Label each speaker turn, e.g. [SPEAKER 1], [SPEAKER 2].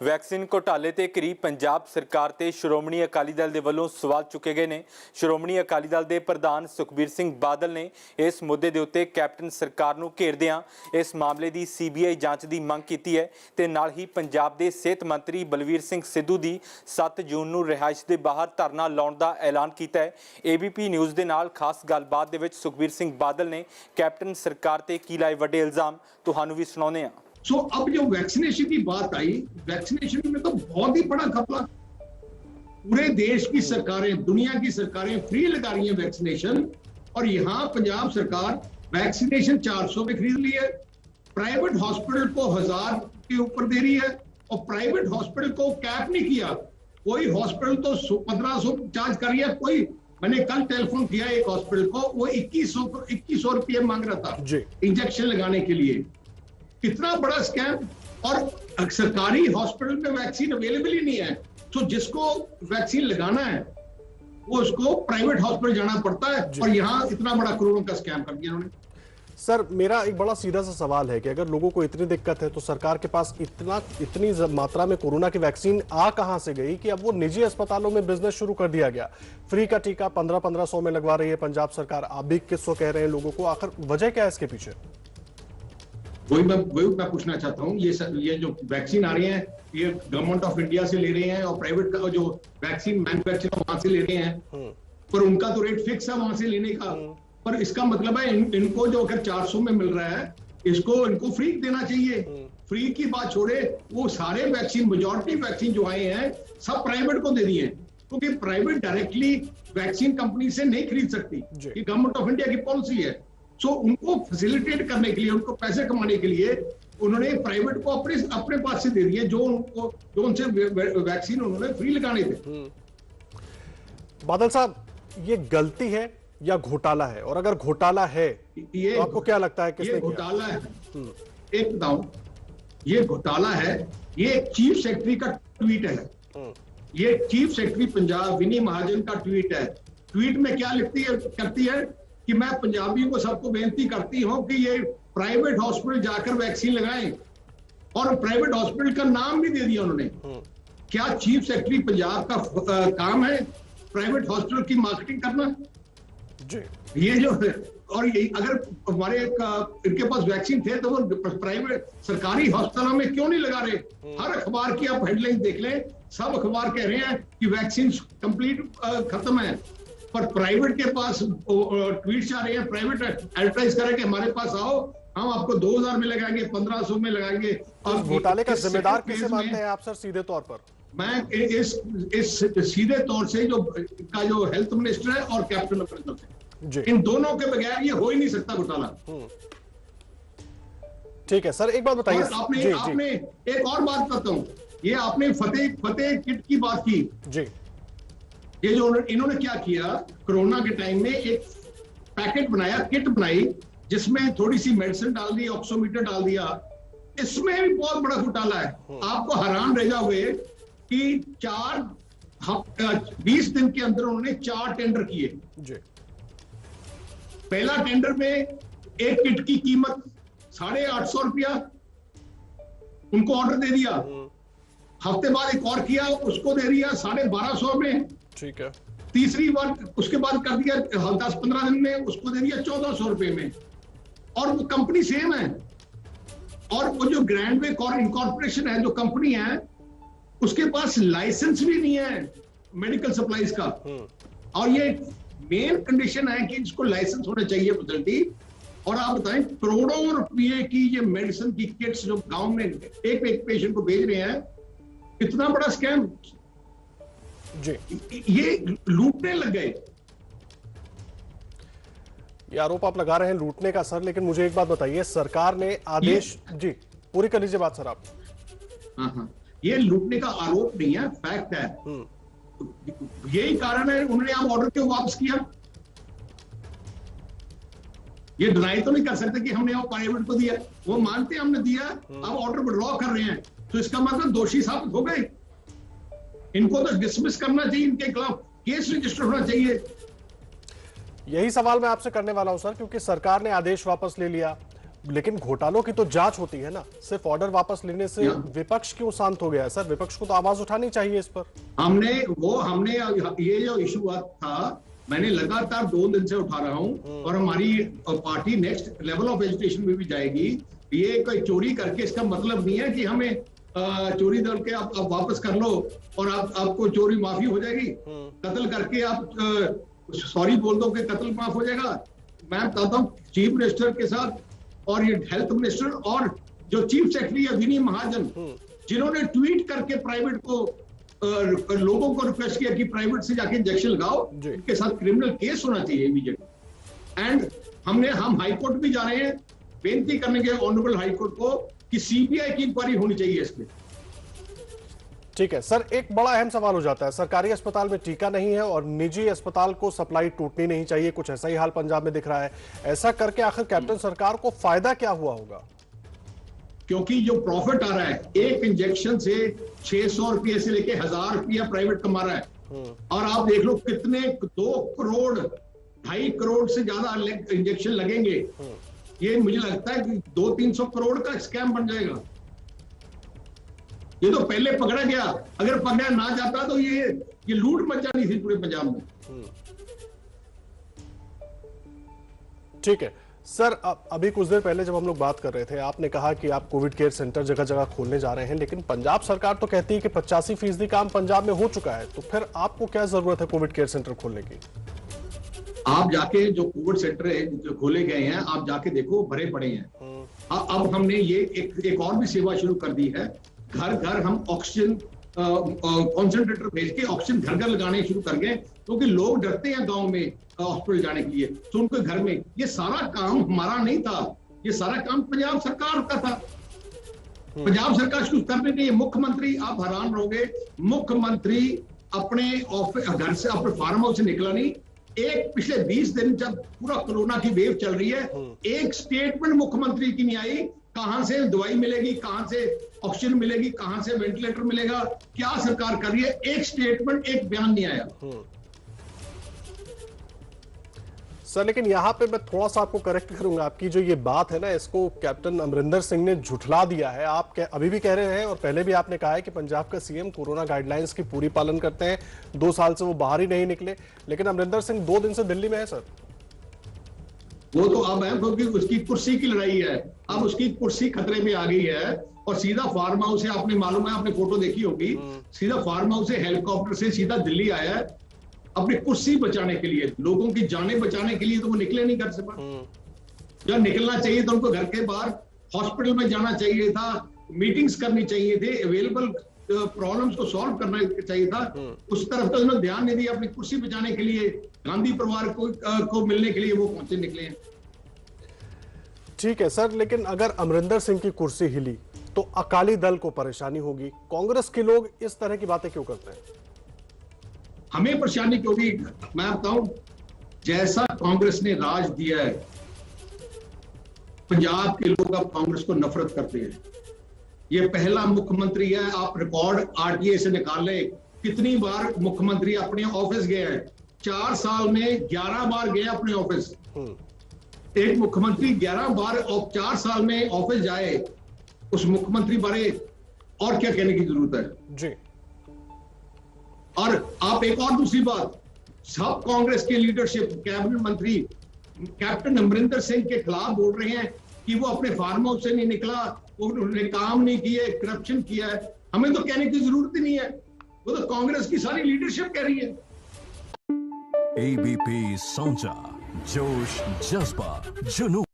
[SPEAKER 1] Vaccine ਘੁਟਾਲੇ ਤੇ ਕਰੀਬ ਪੰਜਾਬ ਸਰਕਾਰ ਤੇ ਸ਼੍ਰੋਮਣੀ ਅਕਾਲੀ ਦਲ ਦੇ ਵੱਲੋਂ ਸਵਾਲ ਚੁੱਕੇ ਗਏ ਨੇ। ਸ਼੍ਰੋਮਣੀ ਅਕਾਲੀ ਦਲ ਦੇ ਪ੍ਰਧਾਨ ਸੁਖਬੀਰ ਸਿੰਘ ਬਾਦਲ ਨੇ ਇਸ ਮੁੱਦੇ ਦੇ ਉੱਤੇ ਕੈਪਟਨ ਸਰਕਾਰ ਨੂੰ ਘੇਰਦਿਆਂ ਇਸ ਮਾਮਲੇ ਦੀ ਸੀਬੀਆਈ ਜਾਂਚ ਦੀ ਮੰਗ ਕੀਤੀ ਹੈ ਤੇ ਨਾਲ ਹੀ ਪੰਜਾਬ ਦੇ ਸਿਹਤ ਮੰਤਰੀ ਬਲਵੀਰ ਸਿੰਘ ਸਿੱਧੂ ਦੀ 7 ਜੂਨ ਨੂੰ ਰਿਹਾਇਸ਼ ਦੇ ਬਾਹਰ ਧਰਨਾ ਲਾਉਣ ਦਾ ਐਲਾਨ ਕੀਤਾ ਹੈ। ਏਬੀਪੀ ਨਿਊਜ਼ ਦੇ ਨਾਲ ਖਾਸ ਗੱਲਬਾਤ ਦੇ ਵਿੱਚ ਸੁਖਬੀਰ ਸਿੰਘ ਬਾਦਲ ਨੇ ਕੈਪਟਨ सरकार ते की लाए बड़े इल्जाम तुहानू भी सुनाने हैं।
[SPEAKER 2] सो अब जो वैक्सीनेशन की बात आई, वैक्सीनेशन में तो बहुत ही बड़ा घपला। पूरे देश की सरकारें, दुनिया की सरकारें फ्री लगा रही हैं वैक्सीनेशन, और यहाँ पंजाब सरकार वैक्सीनेशन 400 में खरीद ली है, प्राइवेट हॉस्पिटल को 1000 के ऊपर दे रही है, और प्राइवेट हॉस्पिटल को कैप नहीं किया। कोई हॉस्पिटल तो 1500 चार्ज कर रही है, कोई मैंने कल टेलीफोन किया एक हॉस्पिटल को, वो 2100 रुपये मांग रहा था इंजेक्शन लगाने के लिए। कितना बड़ा स्कैम। और सरकारी हॉस्पिटल में वैक्सीन अवेलेबल ही नहीं है, तो जिसको वैक्सीन लगाना है वो उसको प्राइवेट हॉस्पिटल जाना पड़ता है, और यहाँ इतना बड़ा करोड़ों का स्कैम कर दिया उन्होंने।
[SPEAKER 3] सर, मेरा एक बड़ा सीधा सा सवाल है कि अगर लोगों को इतनी दिक्कत है तो सरकार के पास इतनी मात्रा में कोरोना की वैक्सीन आ कहां से गई कि अब वो निजी अस्पतालों में बिजनेस शुरू कर दिया गया। फ्री का टीका 1500 में लगवा रही है पंजाब सरकार, आप भी 2100 कह रहे हैं लोगों को, आखिर वजह क्या है इसके पीछे?
[SPEAKER 2] वही मैं पूछना चाहता हूँ। ये जो वैक्सीन आ रही है ये गवर्नमेंट ऑफ इंडिया से ले रहे हैं, और प्राइवेट का जो वैक्सीन मैन्युफैक्चरर वहां से ले रहे हैं, पर उनका तो रेट फिक्स है वहां से लेने का। पर इसका मतलब है इनको जो अगर 400 में मिल रहा है, इनको फ्री देना चाहिए। फ्री की बात छोड़े, वो सारे वैक्सीन, मेजॉरिटी वैक्सीन जो आए हैं सब प्राइवेट को दे दिए, क्योंकि प्राइवेट डायरेक्टली वैक्सीन कंपनी से नहीं खरीद सकती, ये गवर्नमेंट ऑफ इंडिया की पॉलिसी है। सो उनको फैसिलिटेट करने के लिए, उनको पैसे कमाने के लिए उन्होंने प्राइवेट को अपने पास से दे दिए, जो उनसे वैक्सीन उन्होंने फ्री लगाने थे।
[SPEAKER 3] बादल साहब, ये गलती है या घोटाला है? और अगर घोटाला है तो आपको क्या लगता है किसने किया?
[SPEAKER 2] घोटाला है। एक बताऊं, ये घोटाला है। ये चीफ सेक्रेटरी का ट्वीट है, ये चीफ सेक्रेटरी पंजाब विनी महाजन का ट्वीट है। ट्वीट में क्या करती है कि मैं पंजाबियों को सबको बेनती करती हूं कि ये प्राइवेट हॉस्पिटल जाकर वैक्सीन लगाएं, और प्राइवेट हॉस्पिटल का नाम भी दे दिया उन्होंने। क्या चीफ सेक्रेटरी पंजाब का काम है प्राइवेट हॉस्पिटल की मार्केटिंग करना? ये जो, और ये अगर हमारे इनके पास वैक्सीन थे तो वो प्राइवेट सरकारी हॉस्पिटलों में क्यों नहीं लगा रहे? हर अखबार की आप हेडलाइन देख लें, सब अखबार कह रहे हैं कि वैक्सीन कंप्लीट खत्म है, पर प्राइवेट के पास ट्वीट्स आ रहे हैं, प्राइवेट एडवर्टाइज कर रहे हैं कि हमारे पास आओ, हम आपको 2000 में लगाएंगे, 1500 में लगाएंगे।
[SPEAKER 3] और घोटाले का जिम्मेदार किसे मानते हैं आप सर सीधे तौर पर?
[SPEAKER 2] मैं इस सीधे तौर से जो हेल्थ मिनिस्टर है और कैप्टन अमरिंदर सिंह, इन दोनों के बगैर ये हो ही नहीं सकता घोटाला। ठीक
[SPEAKER 3] है सर, एक बात बताइए।
[SPEAKER 2] आपने एक और बात करता हूं, ये आपने फतेह किट की बात की जी। ये जो इन्होंने क्या किया, कोरोना के टाइम में एक पैकेट बनाया, किट बनाई, जिसमें थोड़ी सी मेडिसिन डाल दी, ऑक्सीमीटर डाल दिया। इसमें भी बहुत बड़ा घोटाला है। आपको हैरान रह जाओगे कि 20 दिन के अंदर उन्होंने 4 टेंडर किए जी। पहला टेंडर में एक किट की कीमत 850 रुपया, उनको ऑर्डर दे दिया। हफ्ते बाद एक और किया, उसको दे दिया 1250 में, ठीक है। तीसरी बार उसके बाद कर दिया 10-15 दिन में, उसको दे दिया 1400 रुपए में, और वो कंपनी सेम है। और वो जो ग्रैंडवे इनकॉर्पोरेशन है, जो कंपनी है, उसके पास लाइसेंस भी नहीं है मेडिकल सप्लाईज का। और ये मेन कंडीशन है कि इसको लाइसेंस होना चाहिए फैसिलिटी। और आप बताएं, करोड़ों रुपए की ये मेडिसिन की किट्स जो गांव में एक पेशेंट को भेज रहे हैं, इतना बड़ा स्कैम जी, ये लूटने लग गए।
[SPEAKER 3] ये आरोप आप लगा रहे हैं लूटने का सर, लेकिन मुझे एक बात बताइए, सरकार ने आदेश जी पूरी कर लीजिए बात सर आप।
[SPEAKER 2] हाँ, ये लूटने का आरोप नहीं है, फैक्ट है। यही कारण है उन्होंने आप ऑर्डर क्यों वापस किया। ये डिनाई तो नहीं कर सकते कि हमने वो प्राइवेट को दिया, वो मानते हैं हमने दिया, अब ऑर्डर विड्रॉ कर रहे हैं, तो इसका मतलब दोषी साबित हो गए। इनको तो डिसमिस करना चाहिए, इनके खिलाफ केस रजिस्टर होना चाहिए।
[SPEAKER 3] यही सवाल मैं आपसे करने वाला हूं सर, क्योंकि सरकार ने आदेश वापस ले लिया, लेकिन घोटालों की तो जांच होती है ना, सिर्फ ऑर्डर वापस लेने से विपक्ष क्यों शांत हो गया है सर? विपक्ष को तो आवाज उठानी चाहिए इस पर।
[SPEAKER 2] हमने ये जो इशू था, मैंने लगातार 2 दिन से उठा रहा हूं और हमारी party next level of education में भी जाएगी। ये कोई चोरी करके इसका मतलब नहीं है कि हमें चोरी दल के आप वापस कर लो और आपको चोरी माफी हो जाएगी। कत्ल करके आप सॉरी बोल दो कि कत्ल माफ हो जाएगा। मैं बताता हूँ, चीफ मिनिस्टर के साथ और ये हेल्थ मिनिस्टर और जो चीफ सेक्रेटरी है विनी महाजन, जिन्होंने ट्वीट करके प्राइवेट को लोगों को रिक्वेस्ट किया कि प्राइवेट से जाके इंजेक्शन लगाओ, इनके साथ क्रिमिनल केस होना चाहिए इमीडिएटली। एंड हम हाई कोर्ट भी जा रहे हैं बेनती करने के ऑनरेबल हाई कोर्ट को कि सीबीआई की इंक्वायरी होनी चाहिए इसमें।
[SPEAKER 3] ठीक है सर, एक बड़ा अहम सवाल हो जाता है, सरकारी अस्पताल में टीका नहीं है और निजी अस्पताल को सप्लाई टूटनी नहीं चाहिए, कुछ ऐसा ही हाल पंजाब में दिख रहा है। ऐसा करके आखिर कैप्टन सरकार को फायदा क्या हुआ होगा?
[SPEAKER 2] क्योंकि जो प्रॉफिट आ रहा है एक इंजेक्शन से 600 रुपये से लेके 1000 रुपया प्राइवेट कमा रहा है। और आप देख लो कितने 2 करोड़ 2.5 करोड़ से ज्यादा इंजेक्शन लगेंगे। ये मुझे लगता है कि 200-300 करोड़ का स्कैम बन जाएगा। ये तो पहले पकड़ा गया, अगर पकड़ा ना जाता तो ये लूट मच जानी थी पूरे पंजाब में।
[SPEAKER 3] ठीक है सर, अभी कुछ देर पहले जब हम लोग बात कर रहे थे, आपने कहा कि आप कोविड केयर सेंटर जगह जगह खोलने जा रहे हैं, लेकिन पंजाब सरकार तो कहती है कि 85% काम पंजाब में हो चुका है, तो फिर आपको क्या जरूरत है कोविड केयर सेंटर खोलने की?
[SPEAKER 2] आप जाके जो कोविड सेंटर है जो खोले गए हैं, आप जाके देखो भरे पड़े हैं। अब हमने ये एक और भी सेवा शुरू कर दी है, घर घर हम ऑक्सीजन कॉन्सेंट्रेटर भेज के ऑक्सीजन घर घर लगाने शुरू कर गए, क्योंकि लोग डरते हैं गांव में हॉस्पिटल जाने के लिए, तो उनको घर में। ये सारा काम हमारा नहीं था, ये सारा काम पंजाब सरकार का था। पंजाब सरकार शुरू करने के लिए मुख्यमंत्री, आप हैरान रहोगे, मुख्यमंत्री अपने ऑफिस घर से अपने फार्म हाउस से निकला नहीं। एक पिछले 20 दिन जब पूरा कोरोना की वेव चल रही है, एक स्टेटमेंट मुख्यमंत्री की नहीं आई, कहां से दवाई मिलेगी, कहां से ऑक्सीजन मिलेगी, कहां से वेंटिलेटर मिलेगा, क्या सरकार कर रही है, एक स्टेटमेंट एक बयान नहीं आया।
[SPEAKER 3] सर लेकिन यहां पे मैं थोड़ा सा आपको करेक्ट करूंगा, आपकी जो ये बात है ना, इसको कैप्टन अमरिंदर सिंह ने झुठला दिया है। आप अभी भी कह रहे हैं और पहले भी आपने कहा है कि पंजाब का सीएम कोरोना गाइडलाइंस की पूरी पालन करते हैं, 2 साल से वो बाहर ही नहीं निकले, लेकिन अमरिंदर सिंह 2 दिन से दिल्ली में है सर।
[SPEAKER 2] वो तो अब है क्योंकि उसकी कुर्सी की लड़ाई है, अब उसकी कुर्सी खतरे में आ गई है और सीधा फार्म हाउस से, आपने मालूम है, आपने फोटो देखी होगी, सीधा फार्म हाउस से हेलीकॉप्टर से सीधा दिल्ली आया है अपनी कुर्सी बचाने के लिए, लोगों की जानें बचाने के लिए। तो वो निकले नहीं घर से बाहर। जब निकलना चाहिए तो उनको घर के बाहर हॉस्पिटल में जाना चाहिए था, मीटिंग्स करनी चाहिए थे, अवेलेबल प्रॉब्लम्स को सॉल्व करना चाहिए था। उस तरफ तो उन्होंने ध्यान नहीं दिया। अपनी कुर्सी बचाने के लिए, गांधी परिवार को मिलने के लिए वो पहुंचे निकले हैं।
[SPEAKER 3] ठीक है सर, लेकिन अगर अमरिंदर सिंह की कुर्सी हिली तो अकाली दल को परेशानी होगी। कांग्रेस के लोग इस तरह की बातें क्यों करते हैं?
[SPEAKER 2] हमें परेशानी क्यों होगी? मैं बताऊं, जैसा कांग्रेस ने राज दिया है, पंजाब के लोग अब कांग्रेस को नफरत करते हैं। ये पहला मुख्यमंत्री है, आप रिकॉर्ड आरटीए से निकाल ले, कितनी बार मुख्यमंत्री अपने ऑफिस गए हैं। 4 साल में 11 बार गए अपने ऑफिस। एक मुख्यमंत्री 11 बार और 4 साल में ऑफिस जाए, उस मुख्यमंत्री बारे और क्या कहने की जरूरत है
[SPEAKER 3] जी।
[SPEAKER 2] और आप एक और दूसरी बात, सब कांग्रेस के लीडरशिप, कैबिनेट मंत्री कैप्टन अमरिंदर सिंह के खिलाफ बोल रहे हैं कि वो अपने फार्म हाउस से नहीं निकला, उन्होंने काम नहीं किए, करप्शन किया है। हमें तो कहने की जरूरत ही नहीं है, वो तो कांग्रेस की सारी लीडरशिप कह रही है।
[SPEAKER 4] एबीपी साउंचा, जोश, जज्बा, जुनून।